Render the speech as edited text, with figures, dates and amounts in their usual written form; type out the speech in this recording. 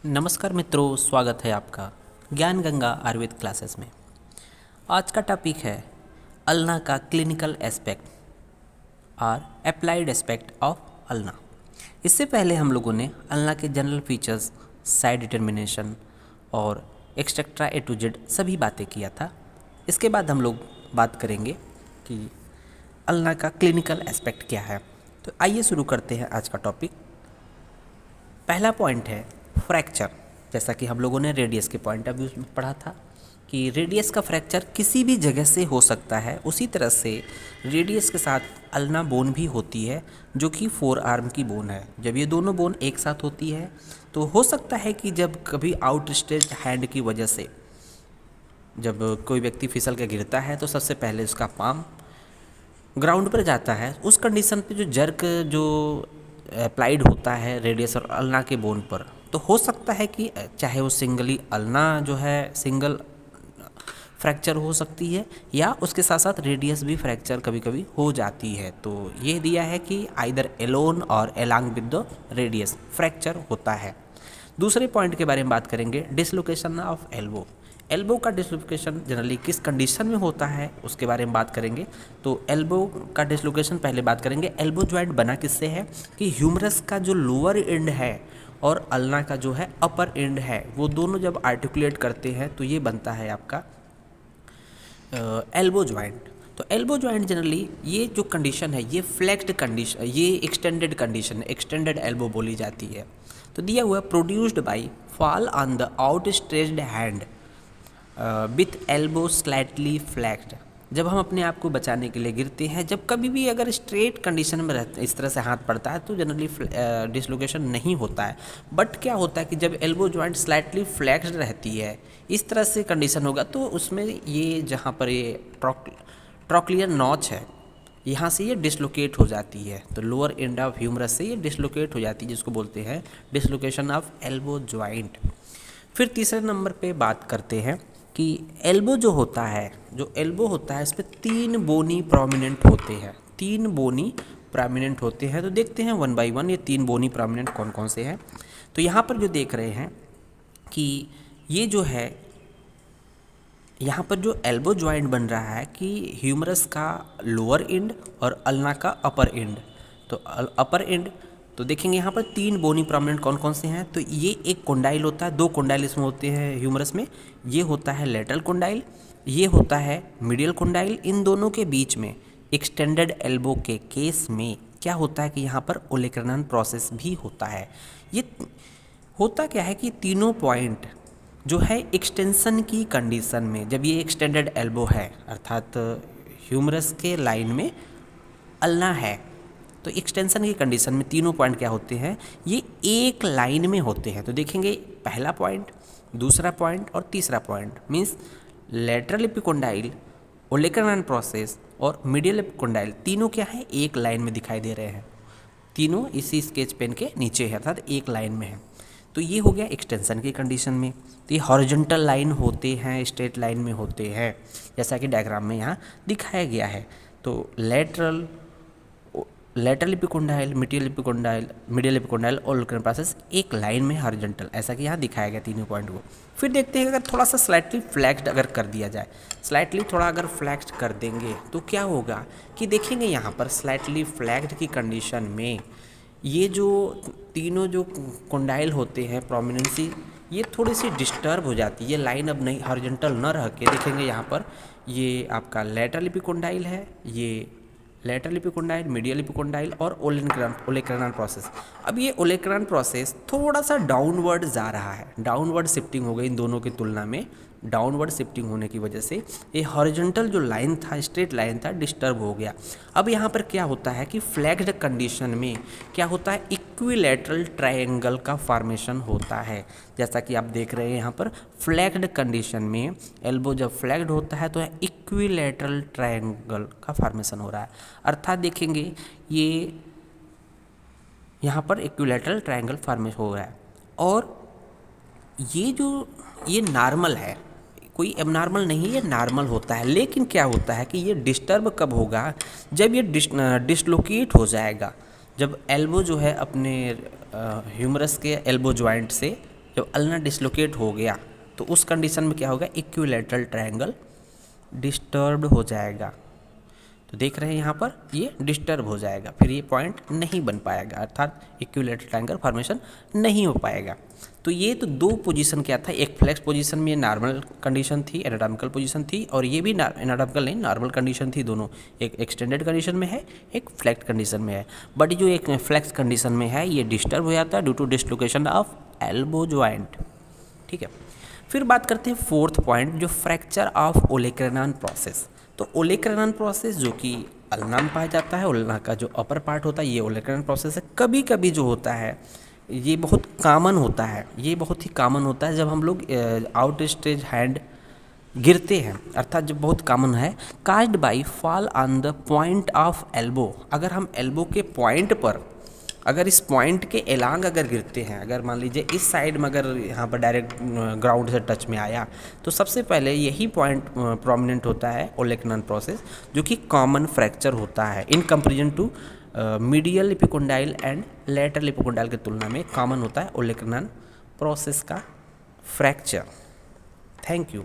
नमस्कार मित्रों, स्वागत है आपका ज्ञान गंगा आयुर्वेद क्लासेस में। आज का टॉपिक है अल्ना का क्लिनिकल एस्पेक्ट और अप्लाइड एस्पेक्ट ऑफ अल्ना। इससे पहले हम लोगों ने अल्ना के जनरल फीचर्स, साइड डिटर्मिनेशन और एक्सेट्रा ए टू जेड सभी बातें किया था। इसके बाद हम लोग बात करेंगे कि अल्ना का क्लिनिकल एस्पेक्ट क्या है। तो आइए शुरू करते हैं आज का टॉपिक। पहला पॉइंट है फ्रैक्चर। जैसा कि हम लोगों ने रेडियस के पॉइंट ऑफ व्यू में पढ़ा था कि रेडियस का फ्रैक्चर किसी भी जगह से हो सकता है, उसी तरह से रेडियस के साथ अल्ना बोन भी होती है जो कि फोर आर्म की बोन है। जब ये दोनों बोन एक साथ होती है तो हो सकता है कि जब कभी आउट स्ट्रेच्ड हैंड की वजह से जब कोई व्यक्ति फिसल के गिरता है तो सबसे पहले उसका पाम ग्राउंड पर जाता है। उस कंडीशन पे जो जर्क जो अप्लाइड होता है रेडियस और अल्ना के बोन पर, तो हो सकता है कि चाहे वो सिंगली अल्ना जो है सिंगल फ्रैक्चर हो सकती है या उसके साथ साथ रेडियस भी फ्रैक्चर कभी कभी हो जाती है। तो ये दिया है कि आइदर एलोन और along with the radius fracture होता है। दूसरे पॉइंट के बारे में बात करेंगे, डिसलोकेशन ऑफ एल्बो। एल्बो का डिसलोकेशन जनरली किस कंडीशन में होता है उसके बारे में बात करेंगे। तो एल्बो का डिसलोकेशन पहले बात करेंगे। एल्बो जॉइंट बना किससे है कि ह्यूमरस का जो लोअर एंड है और अल्ना का जो है अपर एंड है, वो दोनों जब आर्टिकुलेट करते हैं तो ये बनता है आपका एल्बो जॉइंट। तो एल्बो जॉइंट जनरली ये जो कंडीशन है ये फ्लेक्स्ड कंडीशन, ये एक्सटेंडेड कंडीशन, एक्सटेंडेड एल्बो बोली जाती है। तो दिया हुआ produced by fall on the out stretched hand with elbow slightly फ्लैक्स्ड। जब हम अपने आप को बचाने के लिए गिरते हैं, जब कभी भी अगर स्ट्रेट कंडीशन में रहते इस तरह से हाथ पड़ता है तो जनरली डिसलोकेशन नहीं होता है। बट क्या होता है कि जब एल्बो जॉइंट स्लाइटली फ्लैक्स्ड रहती है, इस तरह से कंडीशन होगा तो उसमें ये जहाँ पर ये ट्रॉक्लियर नॉच है यहाँ से ये डिसलोकेट हो जाती है। तो लोअर एंड ऑफ ह्यूमरस से ये डिसलोकेट हो जाती है, जिसको बोलते हैं डिसलोकेशन ऑफ एल्बो जॉइंट। फिर तीसरे नंबर पे बात करते हैं कि एल्बो जो होता है, जो एल्बो होता है इस पर तीन बोनी प्रोमिनेंट होते हैं, तीन बोनी प्रोमिनेंट होते हैं। तो देखते हैं वन बाय वन ये तीन बोनी प्रोमिनेंट कौन कौन से हैं। तो यहाँ पर जो देख रहे हैं कि ये जो है यहाँ पर जो एल्बो जॉइंट बन रहा है कि ह्यूमरस का लोअर एंड और अल्ना का अपर एंड। तो अपर एंड तो देखेंगे यहाँ पर तीन बोनी प्रोमिनेंट कौन कौन से हैं। तो ये एक कोंडाइल होता है, दो कोंडाइल इसमें होते हैं ह्यूमरस में। ये होता है लेटरल कोंडाइल, ये होता है मीडियल कोंडाइल। इन दोनों के बीच में एक्सटेंडेड एल्बो के केस में क्या होता है कि यहाँ पर ओलेकर्नन प्रोसेस भी होता है। ये होता क्या है कि तीनों पॉइंट जो है एक्सटेंशन की कंडीशन में, जब ये एक्सटेंडेड एल्बो है अर्थात ह्यूमरस के लाइन में अल्ना है, तो एक्सटेंशन की कंडीशन में तीनों पॉइंट क्या होते हैं, ये एक लाइन में होते हैं। तो देखेंगे पहला पॉइंट, दूसरा पॉइंट और तीसरा point means lateral epicondyle, olecranon process और मीडियल एपिकोंडाइल तीनों क्या है एक लाइन में दिखाई दे रहे हैं। तीनों इसी स्केच पेन के नीचे है अर्थात एक लाइन में है। तो ये हो गया एक्सटेंशन की कंडीशन में। तो ये हॉरिजॉन्टल लाइन होते हैं, स्ट्रेट लाइन में होते हैं, जैसा कि डायग्राम में यहाँ दिखाया गया है। तो लेटरल एपिकोंडाइल, मीडियल एपिकोंडाइल और ओलेकर्नन प्रोसेस एक लाइन में हॉरिजॉन्टल, ऐसा कि यहाँ दिखाया गया तीनों पॉइंट को। फिर देखते हैं अगर थोड़ा सा स्लाइटली फ्लैक्स्ड अगर कर दिया जाए, स्लाइटली थोड़ा अगर फ्लैक्स्ड कर देंगे तो क्या होगा कि देखेंगे यहाँ पर स्लाइटली फ्लैक्स्ड की कंडीशन में ये जो तीनों जो कोंडाइल होते हैं प्रोमिनेंसी, ये थोड़ी सी डिस्टर्ब हो जाती है। ये लाइन अब नहीं हॉरिजॉन्टल न रह के देखेंगे यहाँ पर ये आपका लेटरल एपिकोंडाइल है, ये लेटरल एपिकोंडाइल, मीडियल एपिकोंडाइल और ओलेकर्नन प्रोसेस। अब ये ओलेकर्नन प्रोसेस थोड़ा सा डाउनवर्ड जा रहा है, डाउनवर्ड शिफ्टिंग हो गई इन दोनों की तुलना में। डाउनवर्ड शिफ्टिंग होने की वजह से ये हॉरिजॉन्टल जो लाइन था, स्ट्रेट लाइन था, डिस्टर्ब हो गया। अब यहाँ पर क्या होता है कि फ्लैक्स्ड कंडीशन में क्या होता है, इक्विलैटरल ट्रायंगल का फॉर्मेशन होता है। जैसा कि आप देख रहे हैं यहाँ पर फ्लैक्स्ड कंडीशन में एल्बो जब फ्लैक्स्ड होता है तो इक्विलैटरल ट्रायंगल का फॉर्मेशन हो रहा है। अर्थात देखेंगे ये यहाँ पर इक्विलैटरल ट्रायंगल फॉर्मेशन हो रहा है और ये नॉर्मल है, कोई एबनॉर्मल नहीं है, ये नॉर्मल होता है। लेकिन क्या होता है कि ये डिस्टर्ब कब होगा, जब ये डिसलोकेट हो जाएगा, जब एल्बो जो है अपने ह्यूमरस के एल्बो जॉइंट से जब अल्ना डिसलोकेट हो गया तो उस कंडीशन में क्या होगा, इक्विलैटरल ट्रायंगल डिस्टर्ब्ड हो जाएगा। तो देख रहे हैं यहाँ पर ये डिस्टर्ब हो जाएगा, फिर ये पॉइंट नहीं बन पाएगा, अर्थात इक्विलैटरल ट्रायंगल फॉर्मेशन नहीं हो पाएगा। तो ये तो दो पोजीशन क्या था, एक फ्लेक्स पोजीशन में नॉर्मल कंडीशन थी, एनाटॉमिकल पोजीशन थी, और ये भी एनाटॉमिकल नहीं नॉर्मल कंडीशन थी दोनों, एक एक्सटेंडेड कंडीशन में है, एक फ्लेक्स कंडीशन में है। बट जो एक फ्लेक्स कंडीशन में है ये डिस्टर्ब हो जाता है due to dislocation of elbow joint. ठीक है, फिर बात करते हैं फोर्थ पॉइंट, जो फ्रैक्चर ऑफ ओलेक्रेनन प्रोसेस। तो ओलेक्रेनन प्रोसेस जो कि अल्ना में पाया जाता है, उल्ना का जो अपर पार्ट होता है ये ओलेक्रेनन प्रोसेस है। कभी कभी जो होता है ये बहुत कॉमन होता है, ये बहुत ही कॉमन होता है जब हम लोग आउट स्ट्रेच हैंड गिरते हैं, अर्थात जब बहुत कॉमन है, caused by fall on the point of elbow. अगर हम एल्बो के पॉइंट पर, अगर इस पॉइंट के एलांग अगर गिरते हैं, अगर मान लीजिए इस साइड में अगर यहाँ पर डायरेक्ट ग्राउंड से टच में आया, तो सबसे पहले यही पॉइंट प्रोमिनेंट होता है ओलेक्रेनन प्रोसेस, जो कि कॉमन फ्रैक्चर होता है in comparison to medial epicondyle and lateral epicondyle की तुलना में कॉमन होता है ओलेक्रेनन प्रोसेस का फ्रैक्चर। Thank you.